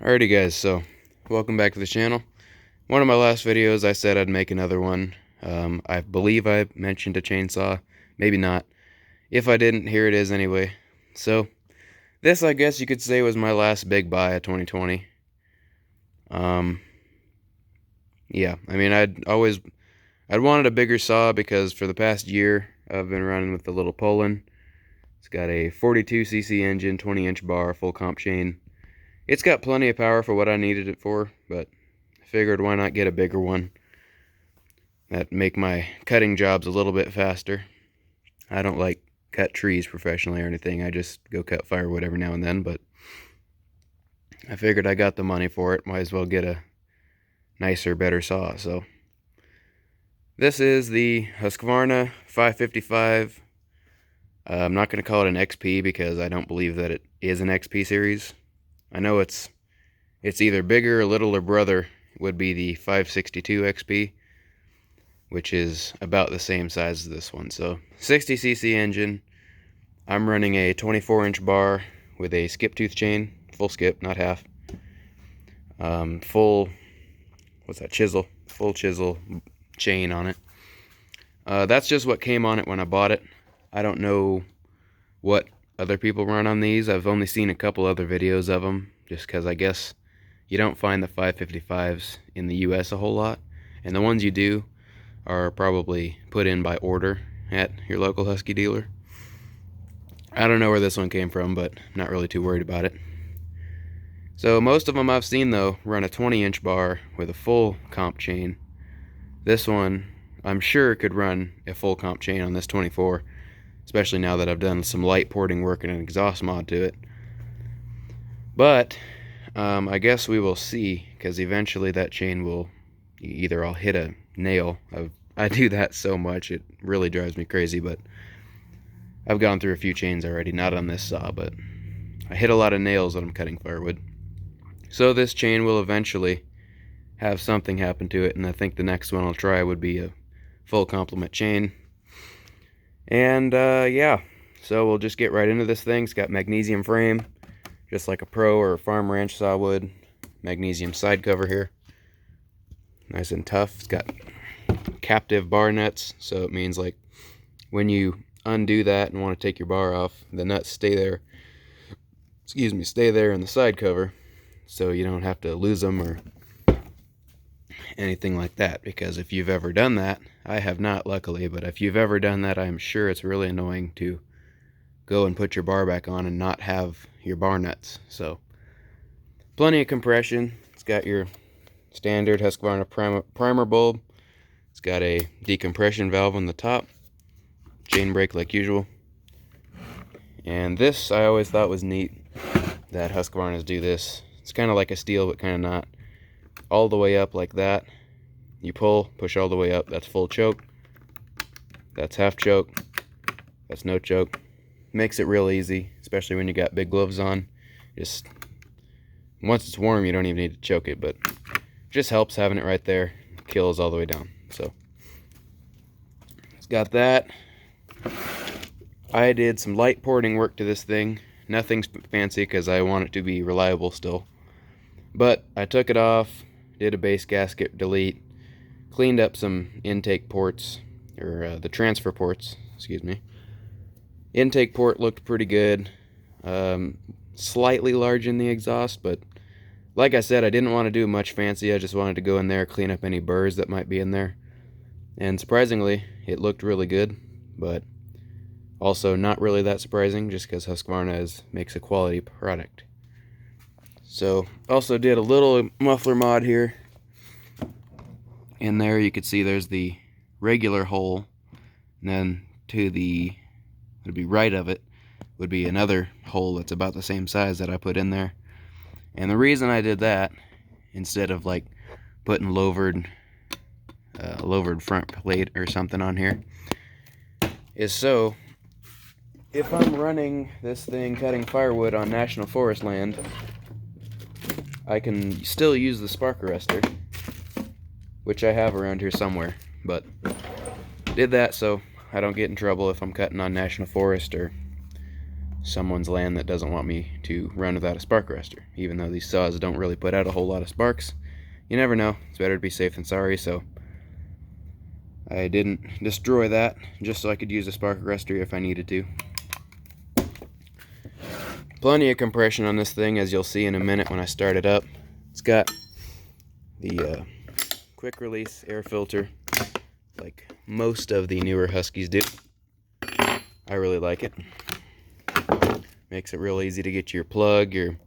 Alrighty guys, so welcome back to the channel. One of my last videos I said I'd make another one. I believe I mentioned a chainsaw, maybe not. If I didn't, here it is anyway. So this, I guess you could say, was my last big buy of 2020. Yeah, I mean I'd wanted a bigger saw because for the past year I've been running with the little Poland. It's got a 42cc engine, 20-inch bar, full comp chain. It's got plenty of power for what I needed it for, but I figured why not get a bigger one. That'd make my cutting jobs a little bit faster. I don't like cut trees professionally or anything. I just go cut firewood every now and then, but I figured I got the money for it. Might as well get a nicer, better saw. So this is the Husqvarna 555. I'm not going to call it an XP because I don't believe that it is an XP series. I know it's either bigger or littler brother would be the 562 XP, which is about the same size as this one. So 60cc engine. I'm running a 24-inch bar with a skip tooth chain, full skip, not half. Full, what's that, chisel, full chisel chain on it. That's just what came on it when I bought it. I don't know what other people run on these. I've only seen a couple other videos of them, just because I guess you don't find the 555s in the US a whole lot, and the ones you do are probably put in by order at your local Husky dealer. I don't know where this one came from, but I'm not really too worried about it. So most of them I've seen, though, run a 20-inch bar with a full comp chain. This one, I'm sure, could run a full comp chain on this 24, especially now that I've done some light porting work and an exhaust mod to it. But I guess we will see, because eventually that chain will, either I'll hit a nail. I do that so much, it really drives me crazy, but I've gone through a few chains already, not on this saw, but I hit a lot of nails when I'm cutting firewood. So this chain will eventually have something happen to it, and I think the next one I'll try would be a full complement chain. And yeah, so we'll just get right into this thing. It's got magnesium frame, just like a pro or a farm ranch saw would. Magnesium side cover here, nice and tough. It's got captive bar nuts, so it means like when you undo that and want to take your bar off, the nuts stay there, stay there in the side cover, so you don't have to lose them or anything like that. Because if you've ever done that, I have not, luckily, but if you've ever done that, I'm sure it's really annoying to go and put your bar back on and not have your bar nuts. So plenty of compression. It's got your standard Husqvarna primer bulb. It's got a decompression valve on the top, chain brake like usual. And this I always thought was neat that Husqvarnas do this. It's kind of like a steel, but kind of not. All the way up like that. You pull, push all the way up. That's full choke. That's half choke. That's no choke. Makes it real easy, especially when you got big gloves on. Just once it's warm, you don't even need to choke it, but just helps having it right there. Kills all the way down. So it's got that. I did some light porting work to this thing. Nothing fancy because I want it to be reliable still. But I took it off, did a base gasket delete, cleaned up some intake ports, or the transfer ports, excuse me. Intake port looked pretty good. Slightly large in the exhaust, but like I said, I didn't want to do much fancy. I just wanted to go in there, clean up any burrs that might be in there. And surprisingly, it looked really good, but also not really that surprising, just because Husqvarna makes a quality product. So also did a little muffler mod here. In there you can see there's the regular hole, and then to the, would be right of it, would be another hole that's about the same size that I put in there. And the reason I did that, instead of like putting lowered front plate or something on here, is so if I'm running this thing cutting firewood on national forest land, I can still use the spark arrestor, which I have around here somewhere, but did that so I don't get in trouble if I'm cutting on national forest or someone's land that doesn't want me to run without a spark arrestor. Even though these saws don't really put out a whole lot of sparks, you never know. It's better to be safe than sorry, so I didn't destroy that just so I could use a spark arrestor if I needed to. Plenty of compression on this thing, as you'll see in a minute when I start it up. It's got the quick release air filter like most of the newer Huskies do. I really like it. Makes it real easy to get your plug, your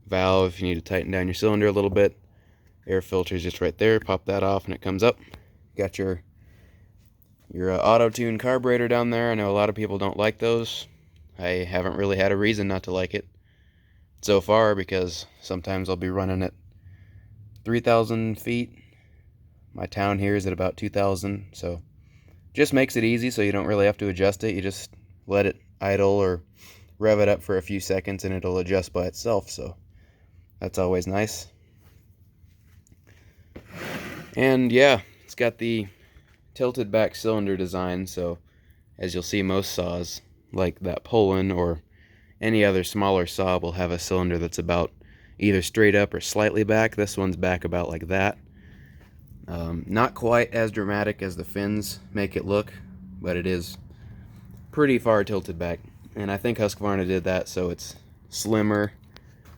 valve if you need to tighten down your cylinder a little bit. Air filter is just right there. Pop that off and it comes up. Got your auto-tune carburetor down there. I know a lot of people don't like those. I haven't really had a reason not to like it so far, because sometimes I'll be running at 3,000 feet. My town here is at about 2,000, so just makes it easy so you don't really have to adjust it. You just let it idle or rev it up for a few seconds and it'll adjust by itself, so that's always nice. And yeah, it's got the tilted back cylinder design, so as you'll see, most saws like that Poland or any other smaller saw will have a cylinder that's about either straight up or slightly back. This one's back about like that. Not quite as dramatic as the fins make it look, but it is pretty far tilted back, and I think Husqvarna did that so it's slimmer,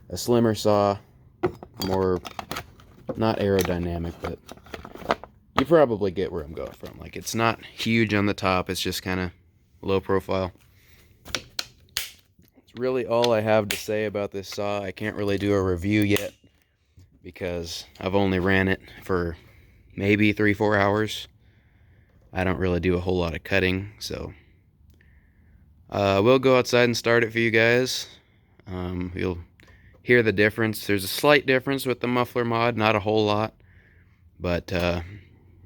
a slimmer saw, more not aerodynamic, but you probably get where I'm going from. Like, it's not huge on the top, it's just kind of low profile. It's really all I have to say about this saw. I can't really do a review yet because I've only ran it for maybe 3-4 hours. I don't really do a whole lot of cutting, so we'll go outside and start it for you guys. You'll hear the difference. There's a slight difference with the muffler mod, not a whole lot, but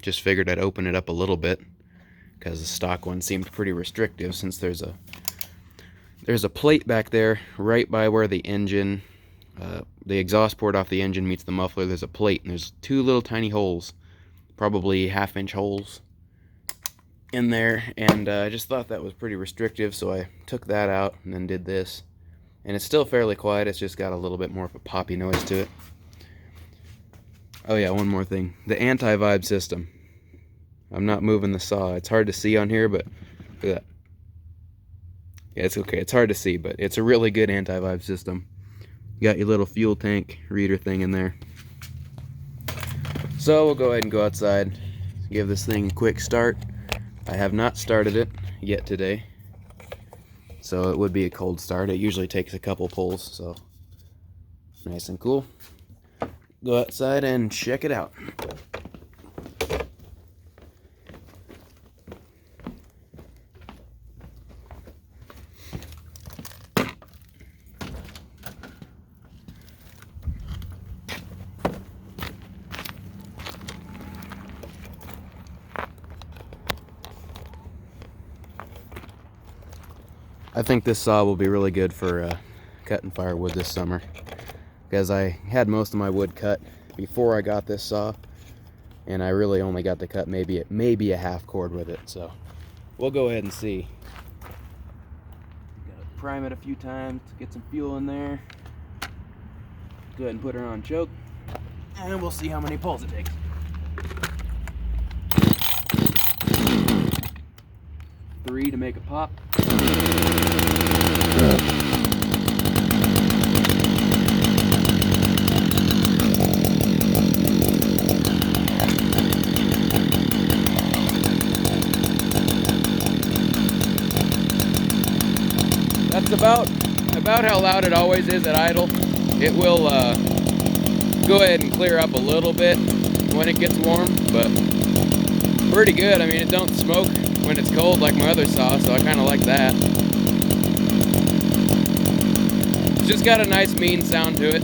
just figured I'd open it up a little bit because the stock one seemed pretty restrictive, since there's a plate back there right by where the engine, the exhaust port off the engine meets the muffler. There's a plate and there's 2 little tiny holes, probably 1/2-inch holes in there, and I just thought that was pretty restrictive, so I took that out and then did this. And it's still fairly quiet, it's just got a little bit more of a poppy noise to it. Oh yeah, one more thing. The anti-vibe system. I'm not moving the saw. It's hard to see on here, but look at that. Yeah, it's okay. It's hard to see, but it's a really good anti-vibe system. You got your little fuel tank reader thing in there. So we'll go ahead and go outside, give this thing a quick start. I have not started it yet today, so it would be a cold start. It usually takes a couple pulls, so nice and cool. Go outside and check it out. I think this saw will be really good for cutting firewood this summer, because I had most of my wood cut before I got this saw, and I really only got to cut maybe a 1/2 cord with it. So we'll go ahead and see. Gotta prime it a few times to get some fuel in there. Go ahead and put her on choke, and we'll see how many pulls it takes. 3 to make a pop. That's about how loud it always is at idle. It will go ahead and clear up a little bit when it gets warm, but pretty good. I mean, it don't smoke when it's cold like my other saw, so I kind of like that. It's just got a nice mean sound to it.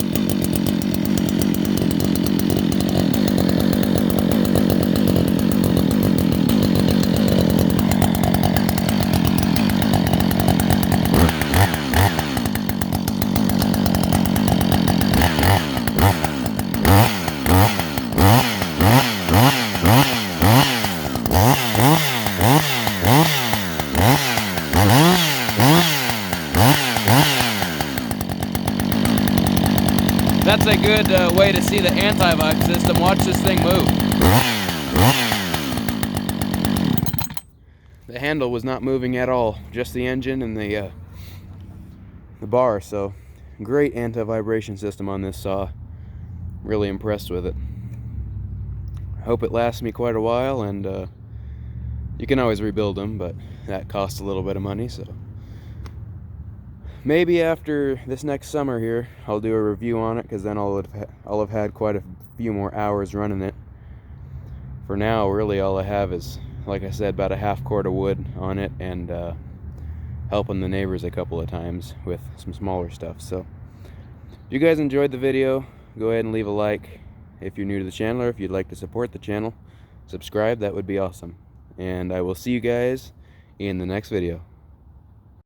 good way to see the anti-vibe system. Watch this thing move. The handle was not moving at all, just the engine and the bar. So great anti-vibration system on this saw. Really impressed with it. Hope it lasts me quite a while, and you can always rebuild them, but that costs a little bit of money. So maybe after this next summer here, I'll do a review on it, because then I'll have had quite a few more hours running it. For now, really all I have is, like I said, about a half cord of wood on it, and helping the neighbors a couple of times with some smaller stuff. So if you guys enjoyed the video, go ahead and leave a like. If you're new to the channel, or if you'd like to support the channel, subscribe. That would be awesome. And I will see you guys in the next video.